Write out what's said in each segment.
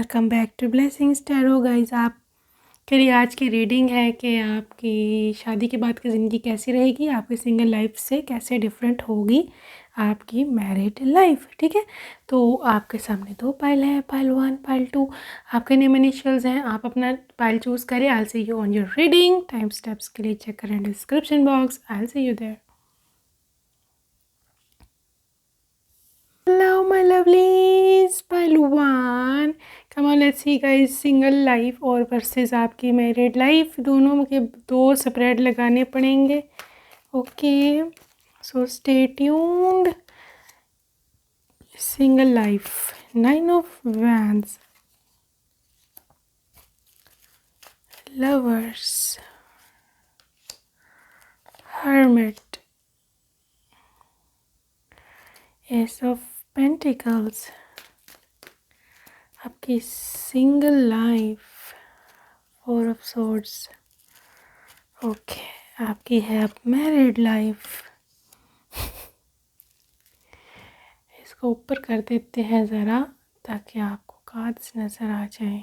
Welcome back to blessings tarot guys. आपके लिए आज की रीडिंग है कि आपकी शादी के बाद की ज़िंदगी कैसी रहेगी, आपकी सिंगल लाइफ से कैसे डिफरेंट होगी आपकी मैरिड लाइफ। ठीक है, तो आपके सामने दो पाइल हैं, पाइल 1 पाइल 2। आपके नेम इनिशियल्स हैं, आप अपना पाइल चूज़ करें। I will see you on your reading. Time steps के लिए चेक करें description box. I will see you there. Hello my lovelies, pile 1. Come on, let's see guys, single life और versus आपकी married life, दोनों के दो spread लगाने पड़ेंगे। Okay, so stay tuned. Single life, 9 of wands, lovers, hermit, ace of pentacles. आपकी single life, 4 of swords. Okay, आपकी है अब मैरिड लाइफ। इसको ऊपर कर देते हैं ज़रा ताकि आपको कार्ड्स नज़र आ जाए।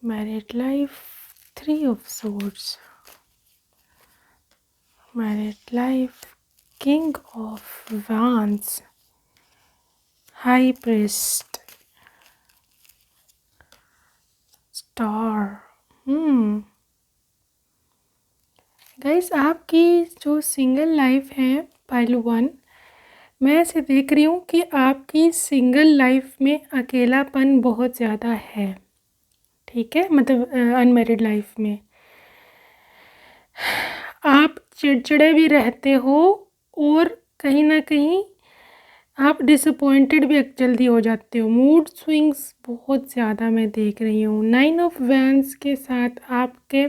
Married life, 3 of swords. Married life, king of wands, high priest, star. Guys, आपकी जो सिंगल लाइफ है पाइल 1, मैं ऐसे देख रही हूँ कि आपकी सिंगल लाइफ में अकेलापन बहुत ज़्यादा है। ठीक है, मतलब अनमैरिड लाइफ में आप चिड़चिड़े भी रहते हो और कहीं ना कहीं आप डिसअपॉइंटेड भी जल्दी हो जाते हो। मूड स्विंग्स बहुत ज़्यादा मैं देख रही हूँ। 9 ऑफ वैंड्स के साथ आपके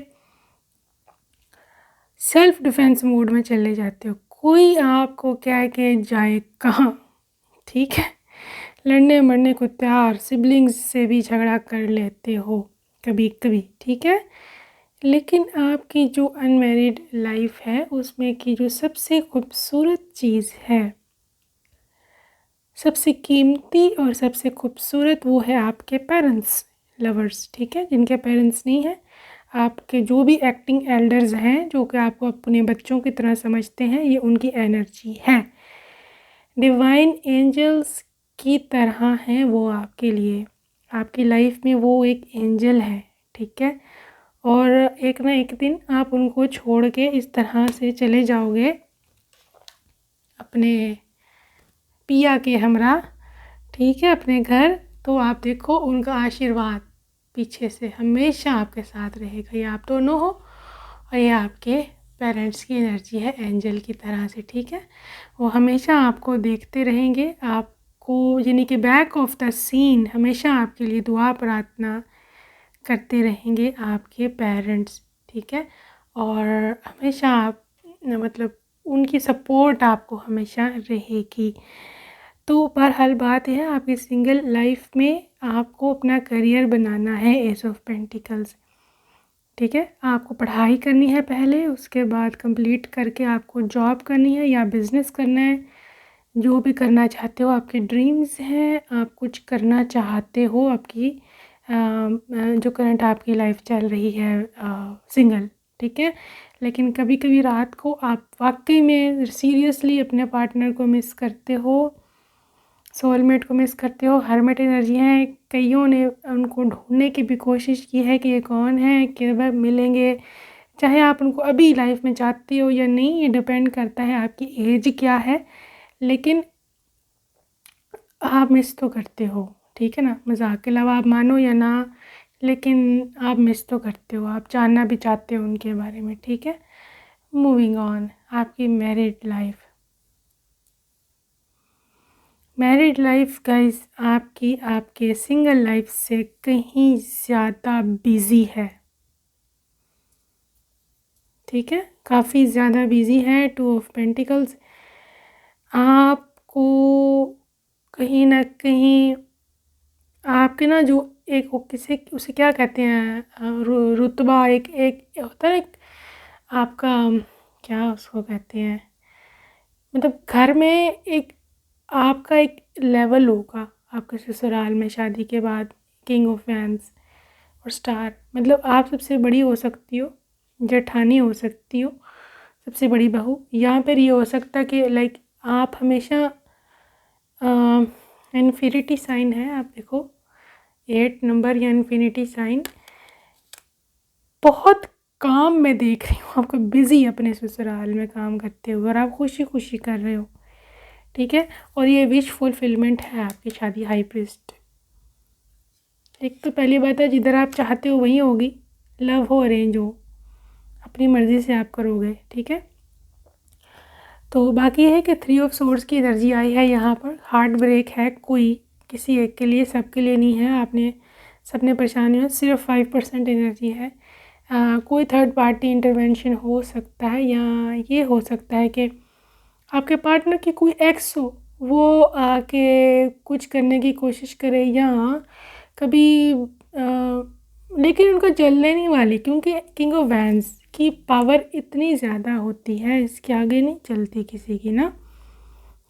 सेल्फ डिफेंस मोड में चले जाते हो। कोई आपको कह के जाए कहाँ, ठीक है, लड़ने मरने को तैयार, सिबलिंग्स से भी झगड़ा कर लेते हो कभी कभी, ठीक है। लेकिन आपकी जो अनमैरिड लाइफ है उसमें की जो सबसे खूबसूरत चीज़ है, सबसे कीमती और सबसे खूबसूरत, वो है आपके पेरेंट्स, लवर्स। ठीक है, जिनके पेरेंट्स नहीं हैं, आपके जो भी एक्टिंग एल्डर्स हैं जो कि आपको अपने बच्चों की तरह समझते हैं, ये उनकी एनर्जी है। डिवाइन एंजल्स की तरह हैं वो आपके लिए। आपकी लाइफ में वो एक एंजल है, ठीक है। और एक ना एक दिन आप उनको छोड़ के इस तरह से चले जाओगे अपने पिया के हमरा, ठीक है, अपने घर। तो आप देखो उनका आशीर्वाद पीछे से हमेशा आपके साथ रहेगा। ये आप दोनों हो और ये आपके पेरेंट्स की एनर्जी है एंजल की तरह से, ठीक है। वो हमेशा आपको देखते रहेंगे, आपको यानी कि बैक ऑफ द सीन हमेशा आपके लिए दुआ प्रार्थना करते रहेंगे आपके पेरेंट्स, ठीक है। और हमेशा आप मतलब उनकी सपोर्ट आपको हमेशा रहेगी। तो बहरहाल बात है, आपकी सिंगल लाइफ में आपको अपना करियर बनाना है, एस ऑफ पेंटिकल्स, ठीक है। आपको पढ़ाई करनी है पहले, उसके बाद कंप्लीट करके आपको जॉब करनी है या बिज़नेस करना है। जो भी करना चाहते हो, आपके ड्रीम्स हैं, आप कुछ करना चाहते हो आपकी जो करंट आपकी लाइफ चल रही है सिंगल, ठीक है। लेकिन कभी कभी रात को आप वाकई में सीरियसली अपने पार्टनर को मिस करते हो, सोलमेट को मिस करते हो। हर्मिट एनर्जी है, कईयों ने उनको ढूंढने की भी कोशिश की है कि ये कौन है, कि वह मिलेंगे। चाहे आप उनको अभी लाइफ में चाहते हो या नहीं, ये डिपेंड करता है आपकी एज क्या है, लेकिन आप मिस तो करते हो, ठीक है ना। मजाक के अलावा आप मानो या ना, लेकिन आप मिस तो करते हो, आप जानना भी चाहते हो उनके बारे में, ठीक है। मूविंग ऑन, आपकी married life. Married life guys आपकी आपके सिंगल लाइफ से कहीं ज़्यादा बिजी है, ठीक है, काफ़ी ज़्यादा बिजी है। 2 ऑफ पेंटिकल्स, आपको कहीं ना कहीं आपके ना जो एक वो किसे उसे क्या कहते हैं, रुतबा, एक एक होता है, एक आपका क्या उसको कहते हैं, मतलब घर में एक आपका एक लेवल होगा आपके ससुराल में शादी के बाद, किंग ऑफ वैंस और स्टार। मतलब आप सबसे बड़ी हो सकती हो, जेठानी हो सकती हो, सबसे बड़ी बहू। यहाँ पर ये हो सकता है कि लाइक आप हमेशा इन्फिनिटी साइन है, आप देखो 8 नंबर या इन्फिनिटी साइन। बहुत काम मैं देख रही हूँ आपको बिज़ी अपने ससुराल में काम करते हुए, और आप खुशी खुशी कर रहे हो, ठीक है। और ये विश फुलफिलमेंट है आपकी शादी हाई प्रीस्ट। एक तो पहली बात है, जिधर आप चाहते हो वहीं होगी, लव हो अरेंज हो, अपनी मर्ज़ी से आप करोगे, ठीक है। तो बाकी है कि 3 ऑफ सोर्ड्स की एनर्जी आई है यहाँ पर। हार्ट ब्रेक है कोई किसी एक के लिए, सबके लिए नहीं है। आपने सबने परेशानी है, सिर्फ 5% एनर्जी है। कोई थर्ड पार्टी इंटरवेंशन हो सकता है, या ये हो सकता है कि आपके पार्टनर की कोई एक्स हो, वो आके कुछ करने की कोशिश करे, या कभी लेकिन उनको जलने नहीं वाली, क्योंकि किंग ऑफ वैंस की पावर इतनी ज़्यादा होती है, इसके आगे नहीं चलती किसी की ना।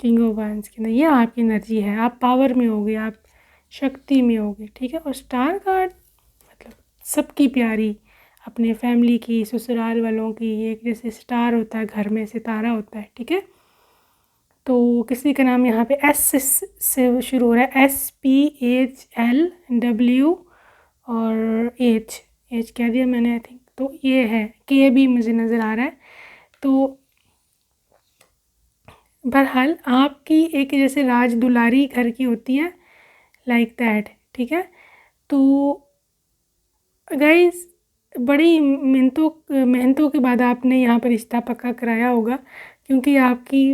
किंग ऑफ वैंस की ना, ये आपकी एनर्जी है, आप पावर में होगे, आप शक्ति में होगे, ठीक है। और स्टार कार्ड मतलब सबकी प्यारी, अपने फैमिली की, ससुराल वालों की, एक जैसे स्टार होता है घर में, सितारा होता है, ठीक है। तो किसी का नाम यहाँ पे एस से शुरू हो रहा है, SPHLW और एच कह दिया मैंने आई थिंक। तो ये है के भी मुझे नज़र आ रहा है। तो बहरहाल आपकी एक जैसे राज दुलारी घर की होती है, लाइक दैट, ठीक है। तो गाइस बड़ी मेहनतों के बाद आपने यहाँ पर रिश्ता पक्का कराया होगा, क्योंकि आपकी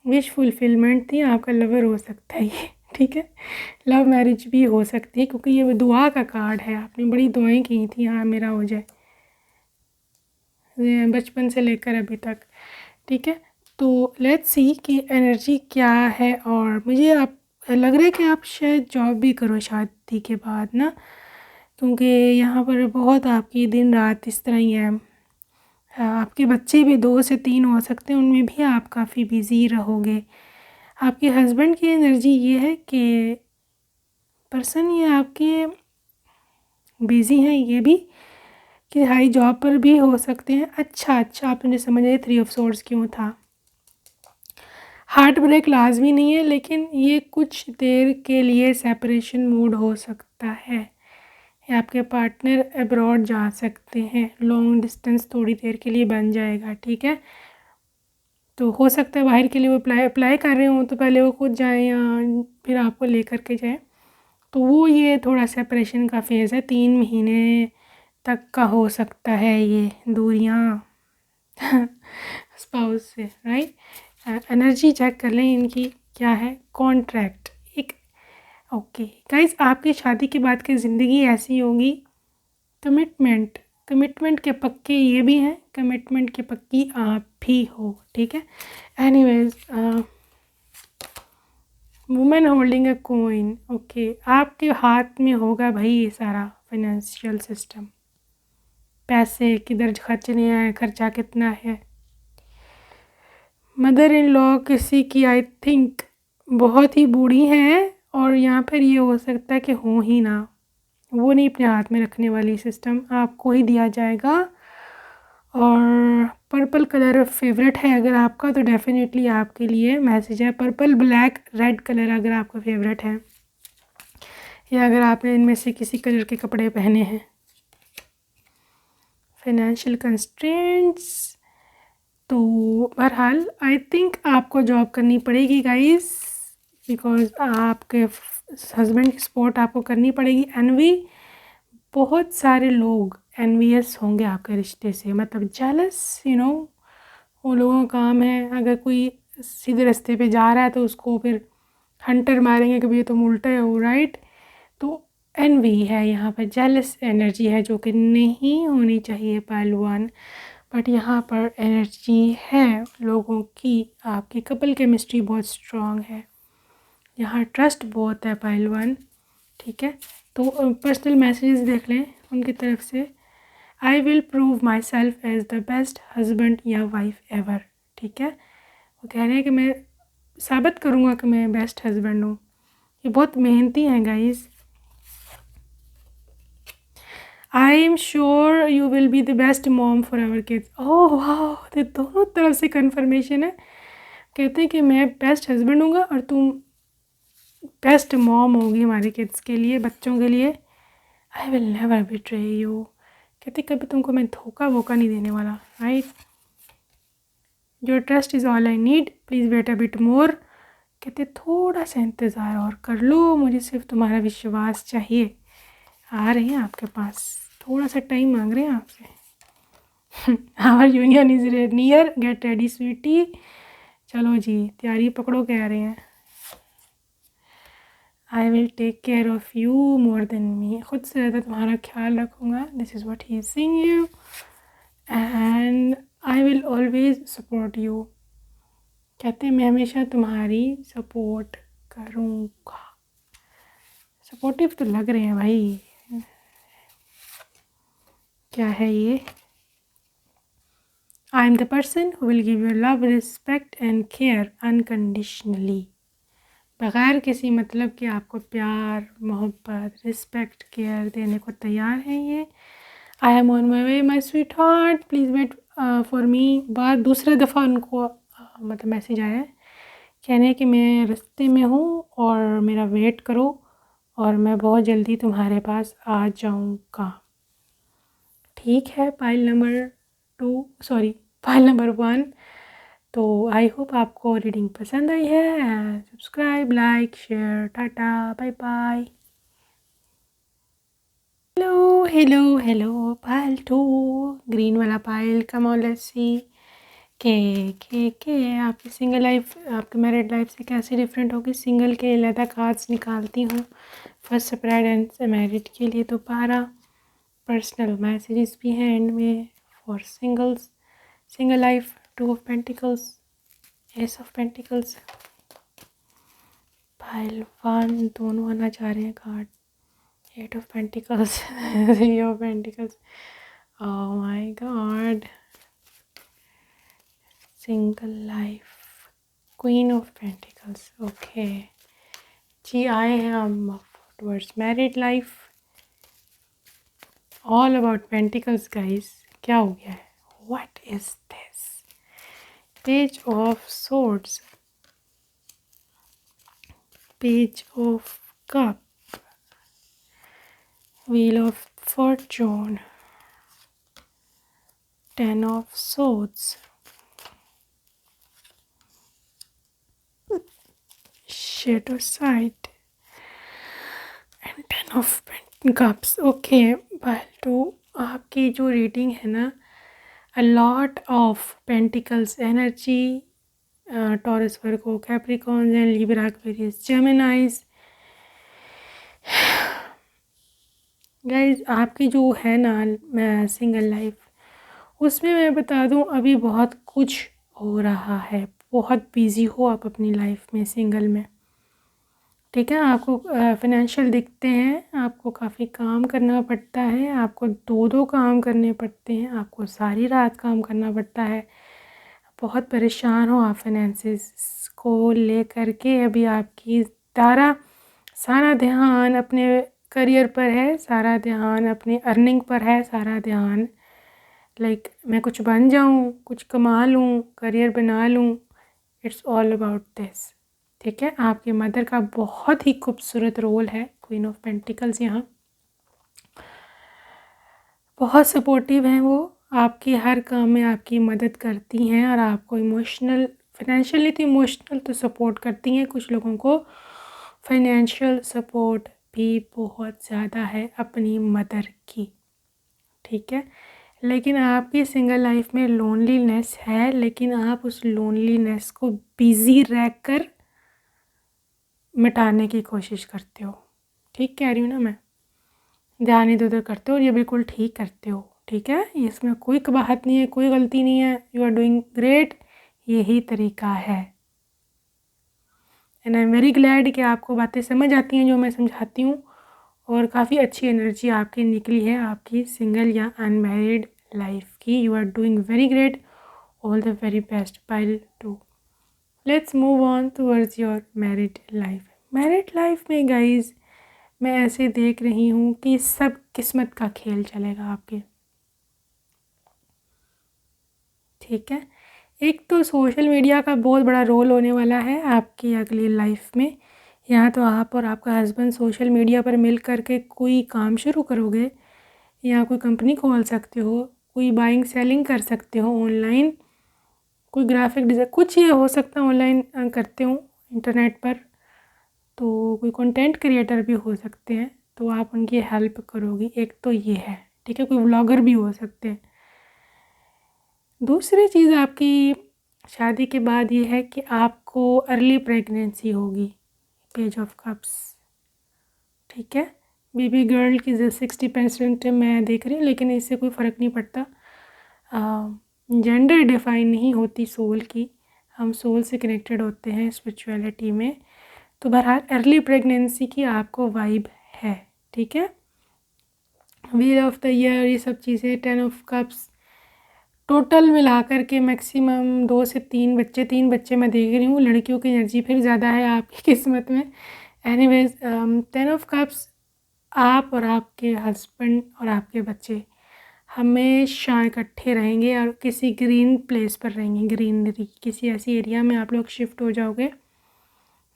विश फुलफिलमेंट थी, आपका लवर हो सकता है ये, ठीक है। लव मैरिज भी हो सकती है, क्योंकि ये दुआ का कार्ड है, आपने बड़ी दुआएं की थी हाँ मेरा हो जाए, बचपन से लेकर अभी तक, ठीक है। तो लेट्स सी कि एनर्जी क्या है। और मुझे आप लग रहा है कि आप शायद जॉब भी करो शादी के बाद ना, क्योंकि यहाँ पर बहुत आपकी दिन रात इस तरह ही है। आपके बच्चे भी 2 से 3 हो सकते हैं, उनमें भी आप काफ़ी बिज़ी रहोगे। आपके हस्बैंड की एनर्जी ये है कि पर्सन ये आपके बिज़ी हैं, ये भी कि हाई जॉब पर भी हो सकते हैं। अच्छा आप मुझे समझ आए 3 ऑफ सोर्ड्स क्यों था। हार्ट ब्रेक लाजमी नहीं है, लेकिन ये कुछ देर के लिए सेपरेशन मूड हो सकता है, या आपके पार्टनर अब्रॉड जा सकते हैं, लॉन्ग डिस्टेंस थोड़ी देर के लिए बन जाएगा, ठीक है। तो हो सकता है बाहर के लिए वो अप्लाई कर रहे हों, तो पहले वो खुद जाएँ या फिर आपको लेकर के जाएँ। तो वो ये थोड़ा सेपरेशन का फेज़ है, 3 महीने तक का हो सकता है ये दूरियाँ स्पाउस से, राइट। एनर्जी चेक कर लें इनकी क्या है। कॉन्ट्रैक्ट एक, ओके गाइस, आपकी शादी के बाद की ज़िंदगी ऐसी होगी। कमिटमेंट के पक्के ये भी हैं, कमिटमेंट के पक्की आप भी हो, ठीक है। Anyways, women holding a coin, okay, आपके हाथ में होगा भाई ये सारा फाइनेंशियल सिस्टम, पैसे किधर खर्चने हैं, खर्चा कितना है। मदर इन लॉ किसी की आई थिंक बहुत ही बूढ़ी हैं, और यहाँ पर ये हो सकता है कि हो ही ना, वो नहीं अपने हाथ में रखने वाली, सिस्टम आपको ही दिया जाएगा। और पर्पल कलर फेवरेट है अगर आपका, तो डेफिनेटली आपके लिए मैसेज है। पर्पल ब्लैक रेड कलर अगर आपका फेवरेट है, या अगर आपने इनमें से किसी कलर के कपड़े पहने हैं। फाइनेंशियल कंस्ट्रेंट्स, तो बहरहाल आई थिंक आपको जॉब करनी पड़ेगी गाइस, बिकॉज आपके हस्बैंड की सपोर्ट आपको करनी पड़ेगी। एनवी, बहुत सारे लोग एनवीएस होंगे आपके रिश्ते से, मतलब जेलस, वो लोगों का काम है। अगर कोई सीधे रास्ते पे जा रहा है तो उसको फिर हंटर मारेंगे, कभी ये तो उल्टा है वो, राइट। तो एनवी है यहाँ पर, जेलस एनर्जी है, जो कि नहीं होनी चाहिए पहलवान, बट यहाँ पर एनर्जी है लोगों की। आपकी कपल केमिस्ट्री बहुत स्ट्रॉन्ग है, यहाँ ट्रस्ट बहुत है पहलवान, ठीक है। तो पर्सनल मैसेजेस देख लें उनकी तरफ से। I will prove myself as the best husband या वाइफ एवर, ठीक है। वो कह रहे हैं कि मैं साबित करूँगा कि मैं बेस्ट हस्बैंड हूँ। ये बहुत मेहनती हैं guys. I am sure you will be the best mom for our kids. Oh वाह, तो दोनों तरफ से कन्फर्मेशन है। कहते हैं कि मैं बेस्ट हस्बैंड हूँगा और तुम बेस्ट मॉम होगी हमारे किड्स के लिए, बच्चों के लिए। I will never betray you. कहते कभी तुमको मैं धोखा वोका नहीं देने वाला, right. Your trust is all I need, please wait a bit more. कहते थोड़ा सा इंतज़ार और कर लो, मुझे सिर्फ तुम्हारा विश्वास चाहिए। आ रहे हैं आपके पास, थोड़ा सा टाइम मांग रहे हैं आपसे। Our union is near, get ready sweetie. चलो जी, तैयारी पकड़ो, कह रहे हैं। I will take care of you more than me, खुद से ज़्यादा तुम्हारा ख्याल रखूँगा। This is what he is saying you and I will always support you. कहते हैं मैं हमेशा तुम्हारी सपोर्ट करूँगा। सपोर्टिव तो लग रहे हैं भाई। क्या है ये? I am the person who will give you love, respect and care unconditionally. बग़ैर किसी मतलब कि आपको प्यार, मोहब्बत, रिस्पेक्ट, केयर देने को तैयार हैं ये। I am on my way my sweetheart, please wait for me. बार दूसरा दफ़ा उनको मतलब मैसेज आया है, कहने कि मैं रास्ते में हूँ और मेरा वेट करो और मैं बहुत जल्दी तुम्हारे पास आ जाऊँगा। ठीक है, पाइल नंबर 1। तो आई होप आपको रीडिंग पसंद आई है। Subscribe, like, share, tata, bye bye. Hello hello hello, pile 2, green वाला pile. Come on let's see के आपकी सिंगल लाइफ आपकी मैरिड लाइफ से कैसे डिफरेंट होगी। सिंगल के अलग कार्ड्स निकालती हूँ, फर्स्ट सेपरेट एंड मैरिड के लिए तो 12 पर्सनल मैसेजेस भी हैं एंड में for singles. Single life 2 of pentacles, ace of pentacles, pile 1 दोनों आना चाह रहे हैं card, 8 of pentacles, 3 of pentacles. Oh my God, single life, queen of pentacles. Okay जी, आए हैं हम towards married life, all about pentacles guys. क्या हो गया है? What is this? Page of swords, page of cup, wheel of fortune, 10 of swords, shadow side and 10 of cups. Okay तो आपकी जो रीडिंग है ना, a lot of pentacles energy, taurus, Virgo, Capricorn and Libra, Aquarius, जेमिनाइज। Guys आपकी जो है ना single life, उसमें मैं बता दूं अभी बहुत कुछ हो रहा है। बहुत बिजी हो आप अपनी लाइफ में सिंगल में, ठीक है। आपको फाइनेंशियल दिखते हैं, आपको काफ़ी काम करना पड़ता है, आपको 2-2 काम करने पड़ते हैं, आपको सारी रात काम करना पड़ता है। बहुत परेशान हो आप फाइनेंसिस को लेकर के। अभी आपकी सारा ध्यान अपने करियर पर है, सारा ध्यान अपनी अर्निंग पर है, सारा ध्यान लाइक मैं कुछ बन जाऊं, कुछ कमा लूं, करियर बना लूं। इट्स ऑल अबाउट दिस, ठीक है। आपकी मदर का बहुत ही खूबसूरत रोल है, क्वीन ऑफ पेंटिकल्स। यहाँ बहुत सपोर्टिव हैं वो, आपकी हर काम में आपकी मदद करती हैं और आपको इमोशनल, फाइनेंशियली तो इमोशनल तो सपोर्ट करती हैं। कुछ लोगों को फाइनेंशियल सपोर्ट भी बहुत ज़्यादा है अपनी मदर की, ठीक है। लेकिन आपकी सिंगल लाइफ में लोनलीनेस है, लेकिन आप उस लोनलीनेस को बिजी रह कर मिटाने की कोशिश करते हो। ठीक कह रही हूँ ना मैं? ध्यान इधर उधर करते हो और ये बिल्कुल ठीक करते हो, ठीक है। इसमें कोई कबाहत नहीं है, कोई गलती नहीं है। यू आर डूइंग ग्रेट, यही तरीका है। And I am very glad कि आपको बातें समझ आती हैं जो मैं समझाती हूँ, और काफ़ी अच्छी एनर्जी आपकी निकली है आपकी सिंगल या अनमैरिड लाइफ की। You are doing very great, all the very best. Pile 2। Let's move on towards your married life. Married life में गाइज मैं ऐसे देख रही हूँ कि सब किस्मत का खेल चलेगा आपके, ठीक है। एक तो सोशल मीडिया का बहुत बड़ा रोल होने वाला है आपकी अगली लाइफ में। यहाँ तो आप और आपका हस्बैंड सोशल मीडिया पर मिल कर के कोई काम शुरू करोगे, या कोई कंपनी खोल सकते हो, कोई बाइंग सेलिंग कर सकते हो ऑनलाइन, कोई ग्राफिक डिज़ाइन, कुछ ये हो सकता है ऑनलाइन करते हो इंटरनेट पर, तो कोई कंटेंट क्रिएटर भी हो सकते हैं, तो आप उनकी हेल्प करोगी। एक तो ये है, ठीक है। कोई व्लॉगर भी हो सकते हैं। दूसरी चीज़ आपकी शादी के बाद ये है कि आपको अर्ली प्रेगनेंसी होगी, पेज ऑफ कप्स, ठीक है। बेबी गर्ल की 60% मैं देख रही हूँ, लेकिन इससे कोई फ़र्क नहीं पड़ता। जेंडर डिफाइन नहीं होती सोल की, हम सोल से कनेक्टेड होते हैं स्पिरिचुअलिटी में। तो बहरहाल अर्ली प्रेगनेंसी की आपको वाइब है, ठीक है। व्हील ऑफ द ईयर, ये सब चीज़ें, 10 ऑफ कप्स, टोटल मिलाकर के मैक्सिमम 2 से 3 बच्चे, 3 बच्चे मैं देख रही हूँ। लड़कियों की एनर्जी फिर ज़्यादा है आपकी किस्मत में। एनीवेज 10 ऑफ कप्स, आप और आपके हस्बैंड और आपके बच्चे हमेशा इकट्ठे रहेंगे और किसी ग्रीन प्लेस पर रहेंगे। ग्रीनरी, किसी ऐसी एरिया में आप लोग शिफ्ट हो जाओगे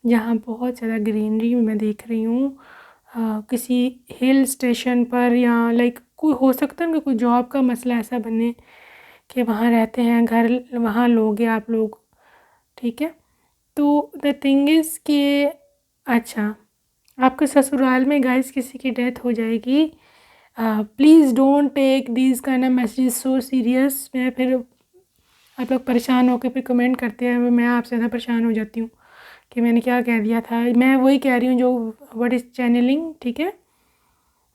जहाँ बहुत ज़्यादा ग्रीनरी मैं देख रही हूँ। किसी हिल स्टेशन पर, या लाइक कोई हो सकता है कि कोई जॉब का मसला ऐसा बने कि वहाँ रहते हैं, घर वहाँ लोगे आप लोग, ठीक है। तो द थिंग इज़ कि अच्छा, आपके ससुराल में गाइस किसी की डेथ हो जाएगी। Please don't take these kind of messages so serious. मैं फिर आप लोग परेशान होकर फिर कमेंट करते हैं, मैं आपसे ज़्यादा परेशान हो जाती हूँ कि मैंने क्या कह दिया था। मैं वही कह रही हूँ जो व्हाट इज़ चैनलिंग, ठीक है।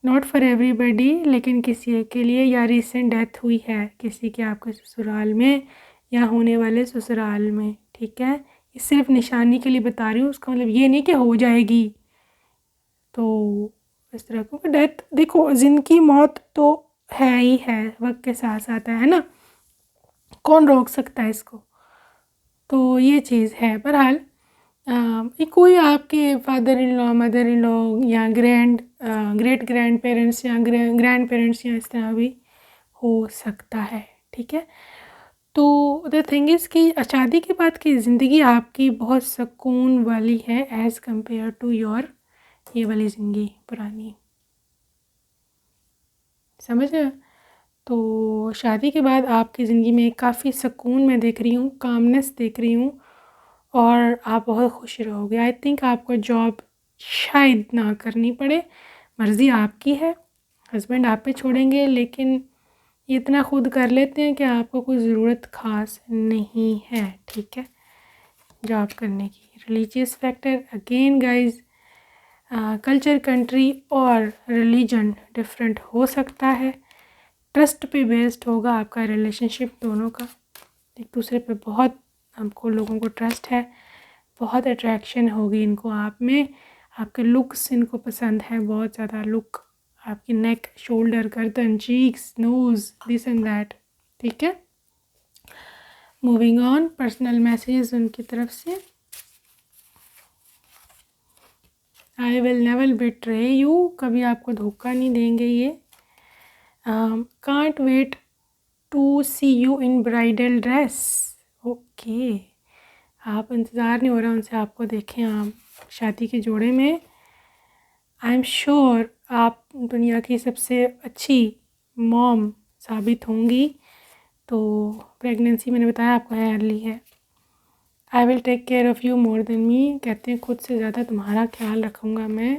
नॉट फॉर एवरीबडी, लेकिन किसी एक के लिए, या रिसेंट डेथ हुई है किसी के आपके ससुराल में या होने वाले ससुराल में, ठीक है। ये सिर्फ निशानी के लिए बता रही हूँ, उसका मतलब ये नहीं कि हो जाएगी। तो इस तरह को डेथ, देखो जिनकी मौत तो है ही है, वक्त के साथ साथ है ना, कौन रोक सकता है इसको। तो ये चीज़ है। बहरहाल ये कोई आपके father in law, mother in law, या ग्रेट ग्रैंड पेरेंट्स, या ग्रैंड पेरेंट्स, या इस तरह भी हो सकता है, ठीक है। तो द थिंग इज़ कि शादी के बाद की ज़िंदगी आपकी बहुत सुकून वाली है एज़ कंपेयर टू योर ये वाली ज़िंदगी पुरानी, समझ रहे हो? तो शादी के बाद आपकी ज़िंदगी में काफ़ी सुकून मैं देख रही हूँ, कामनेस देख रही हूँ, और आप बहुत खुश रहोगे। आई थिंक आपको जॉब शायद ना करनी पड़े, मर्ज़ी आपकी है, हस्बैंड आप पे छोड़ेंगे, लेकिन इतना खुद कर लेते हैं कि आपको कोई ज़रूरत ख़ास नहीं है, ठीक है, जॉब करने की। Religious factor again guys, culture, country और रिलीजन डिफरेंट हो सकता है। ट्रस्ट पे बेस्ड होगा आपका रिलेशनशिप दोनों का, एक दूसरे पे बहुत हमको लोगों को ट्रस्ट है, बहुत अट्रैक्शन होगी इनको आप में, आपके लुक्स इनको पसंद है बहुत ज़्यादा, लुक आपकी नेक, शोल्डर, गर्दन, cheeks, nose, this and that, ठीक है। मूविंग ऑन, पर्सनल मैसेजेस उनकी तरफ से, I will never betray you, कभी आपको धोखा नहीं देंगे ये। Can't wait to see you in bridal dress, okay, आप इंतज़ार नहीं हो रहा उनसे आपको देखें आप शादी के जोड़े में। आई एम श्योर आप दुनिया की सबसे अच्छी मॉम साबित होंगी। तो प्रेगनेंसी मैंने बताया आपको है, अर्ली है। I will take care of you more than me, कहते हैं खुद से ज़्यादा तुम्हारा ख्याल रखूँगा मैं।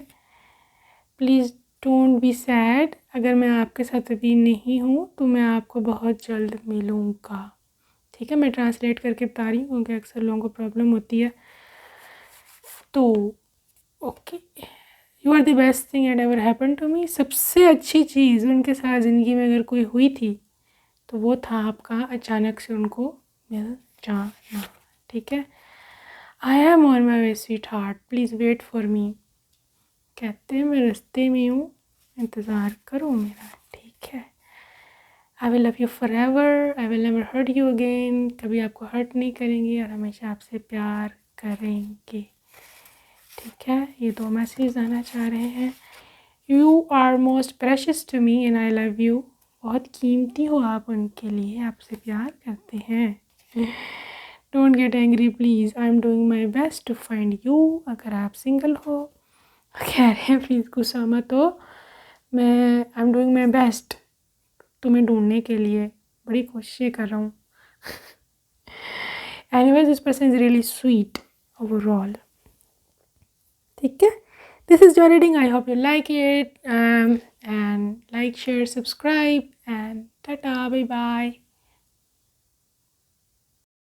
प्लीज़ डोंट बी सैड, अगर मैं आपके साथ अभी नहीं हूँ तो मैं आपको बहुत जल्द मिलूँगा, ठीक है। मैं ट्रांसलेट करके बता रही हूँ क्योंकि अक्सर लोगों को प्रॉब्लम होती है। तो okay, you are the best thing that ever happen to me, सबसे अच्छी चीज़ उनके साथ ज़िंदगी में अगर कोई हुई थी तो वो था आपका अचानक से उनको मिल जाना, ठीक है। I am on my way sweetheart, please wait for me, कहते हैं मैं रास्ते में हूँ, इंतज़ार करो मेरा, ठीक है। I will love you forever, I will never hurt you again, कभी आपको हर्ट नहीं करेंगे और हमेशा आपसे प्यार करेंगे। ठीक है, ये 2 मैसेज आना चाह रहे हैं। You are most precious to me and I love you, बहुत कीमती हो आप उनके लिए, आपसे प्यार करते हैं। Don't get angry please, I am doing my best to find you, अगर आप सिंगल हो कह रहे हैं प्लीज़ गुस्सा मत हो, मैं आई एम डूइंग माई बेस्ट तुम्हें ढूंढने के लिए बड़ी कोशिशें कर रहा हूँ। Anyways this person is really sweet overall. ठीक है, this is your reading. I hope you like it, and like, share, subscribe, and tata, bye bye.